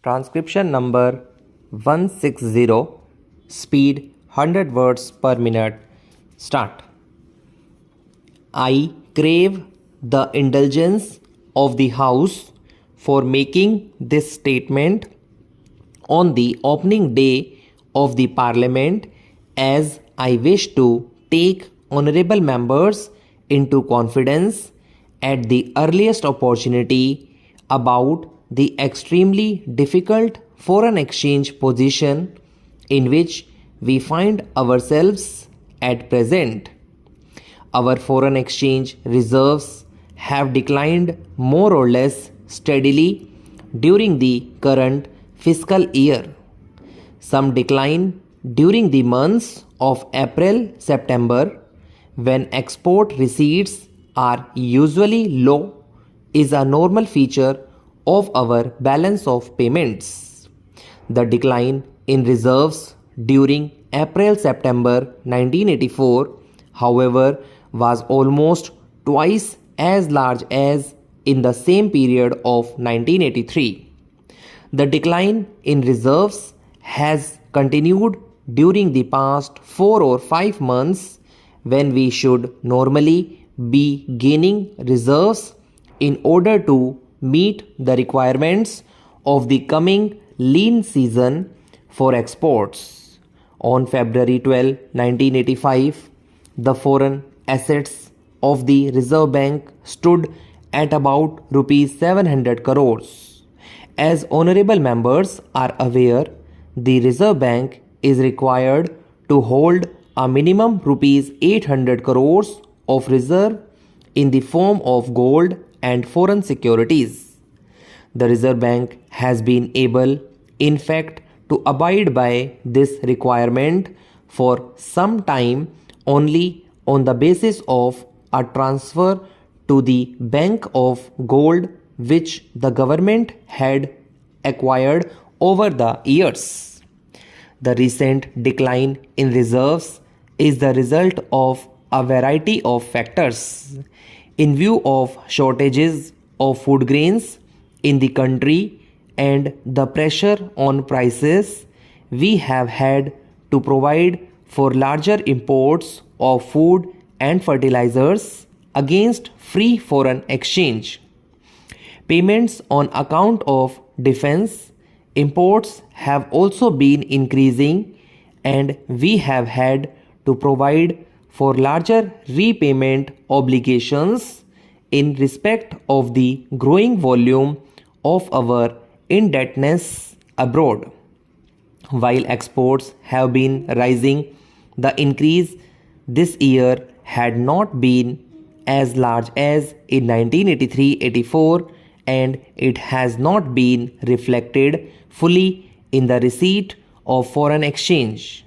Transcription number 160, speed 100 words per minute. Start. I crave the indulgence of the House for making this statement on the opening day of the Parliament, as I wish to take honourable members into confidence at the earliest opportunity about the extremely difficult foreign exchange position in which we find ourselves at present. Our foreign exchange reserves have declined more or less steadily during the current fiscal year. Some decline during the months of April-September, when export receipts are usually low, is a normal feature of our balance of payments. The decline in reserves during April-September 1984, however, was almost twice as large as in the same period of 1983. The decline in reserves has continued during the past 4 or 5 months, when we should normally be gaining reserves in order to meet the requirements of the coming lean season for exports. On February 12, 1985, the foreign assets of the Reserve Bank stood at about rupees 700 crores. As honorable members are aware, the Reserve Bank is required to hold a minimum rupees 800 crores of reserve in the form of gold and foreign securities. The Reserve Bank has been able, in fact, to abide by this requirement for some time only on the basis of a transfer to the Bank of Gold which the government had acquired over the years. The recent decline in reserves is the result of a variety of factors. In view of shortages of food grains in the country and the pressure on prices, we have had to provide for larger imports of food and fertilizers against free foreign exchange. Payments on account of defense imports have also been increasing, and we have had to provide for larger repayment obligations in respect of the growing volume of our indebtedness abroad. While exports have been rising, the increase this year had not been as large as in 1983-84, and it has not been reflected fully in the receipt of foreign exchange.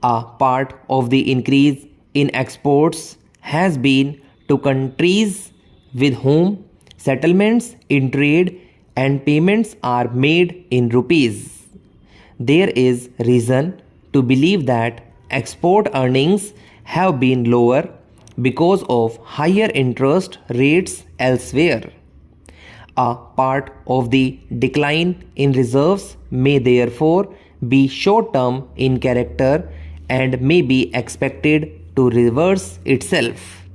A part of the increase in exports has been to countries with whom settlements in trade and payments are made in rupees. There is reason to believe that export earnings have been lower because of higher interest rates elsewhere. A part of the decline in reserves may therefore be short-term in character and may be expected to reverse itself.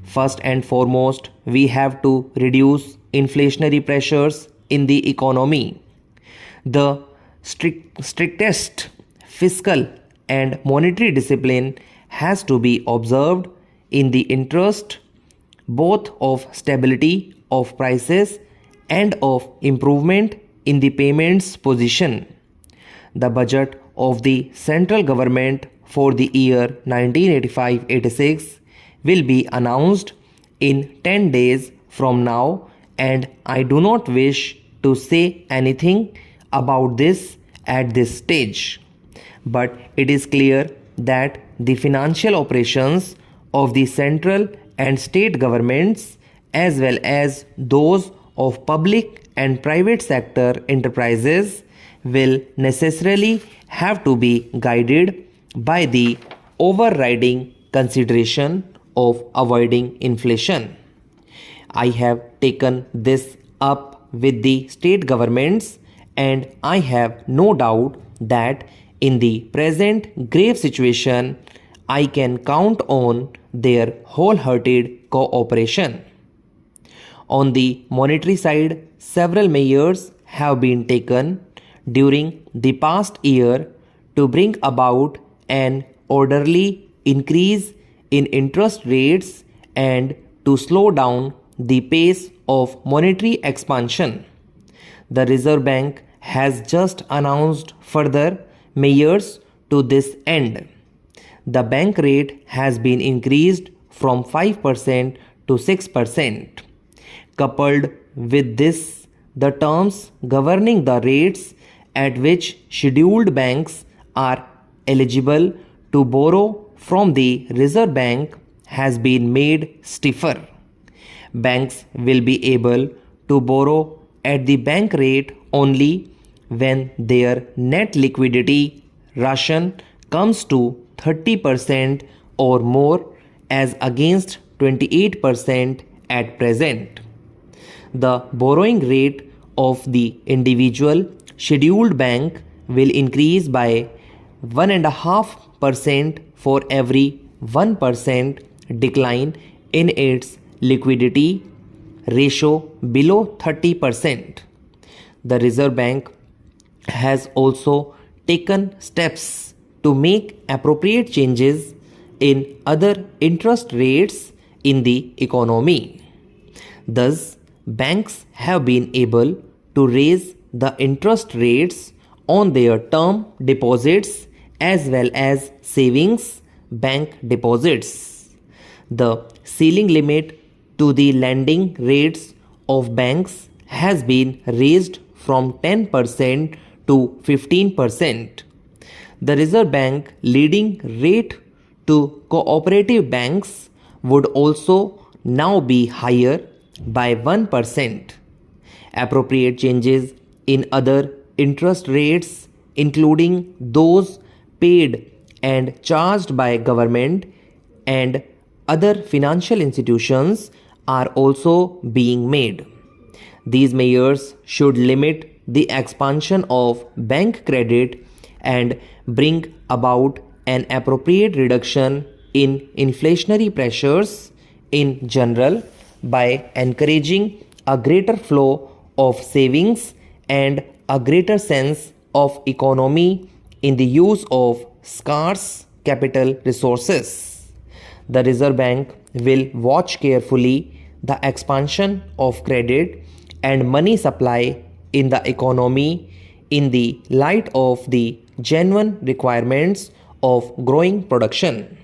First and foremost, we have to reduce inflationary pressures in the economy. The strictest fiscal and monetary discipline has to be observed in the interest both of stability of prices and of improvement in the payments position. The budget of the central government for the year 1985-86 will be announced in 10 days from now, and I do not wish to say anything about this at this stage. But it is clear that the financial operations of the central and state governments, as well as those of public and private sector enterprises, will necessarily have to be guided by the overriding consideration of avoiding inflation. I have taken this up with the state governments and I have no doubt that in the present grave situation, I can count on their wholehearted cooperation. On the monetary side, several measures have been taken during the past year to bring about an orderly increase in interest rates and to slow down the pace of monetary expansion. The Reserve Bank has just announced further measures to this end. The bank rate has been increased from 5% to 6%. Coupled with this, the terms governing the rates at which scheduled banks are eligible to borrow from the Reserve Bank has been made stiffer. Banks will be able to borrow at the bank rate only when their net liquidity ration comes to 30% or more as against 28% at present. The borrowing rate of the individual scheduled bank will increase by 1.5% for every 1% decline in its liquidity ratio below 30%. The Reserve Bank has also taken steps to make appropriate changes in other interest rates in the economy. Thus, banks have been able to raise the interest rates on their term deposits as well as savings bank deposits. The ceiling limit to the lending rates of banks has been raised from 10% to 15%. The Reserve Bank leading rate to cooperative banks would also now be higher by 1%. Appropriate changes in other interest rates, including those paid and charged by government and other financial institutions, are also being made. These measures should limit the expansion of bank credit and bring about an appropriate reduction in inflationary pressures in general by encouraging a greater flow of savings and a greater sense of economy in the use of scarce capital resources. The Reserve Bank will watch carefully the expansion of credit and money supply in the economy in the light of the genuine requirements of growing production.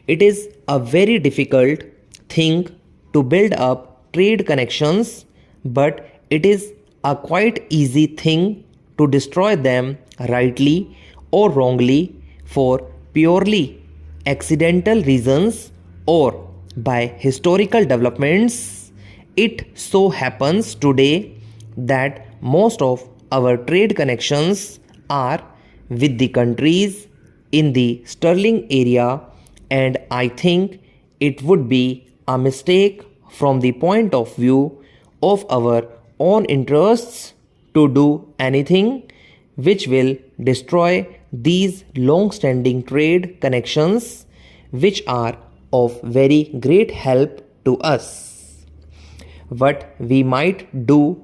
It is a very difficult thing to build up trade connections, but it is a quite easy thing to destroy them rightly or wrongly for purely accidental reasons or by historical developments. It so happens today that most of our trade connections are with the countries in the sterling area, and I think it would be a mistake from the point of view of our own interests to do anything which will destroy these long-standing trade connections which are of very great help to us. What we might do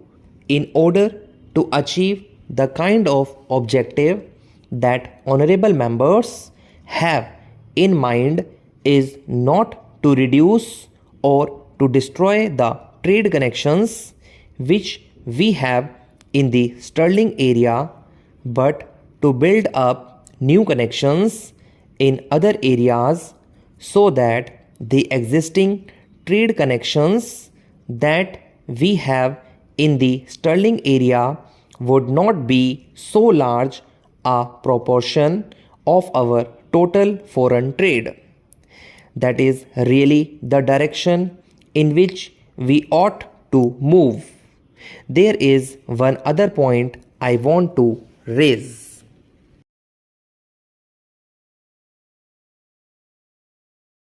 in order to achieve the kind of objective that honorable members have in mind is not to reduce or to destroy the trade connections which we have in the sterling area, but to build up new connections in other areas so that the existing trade connections that we have in the sterling area would not be so large a proportion of our total foreign trade. That is really the direction in which we ought to move. There is one other point I want to raise.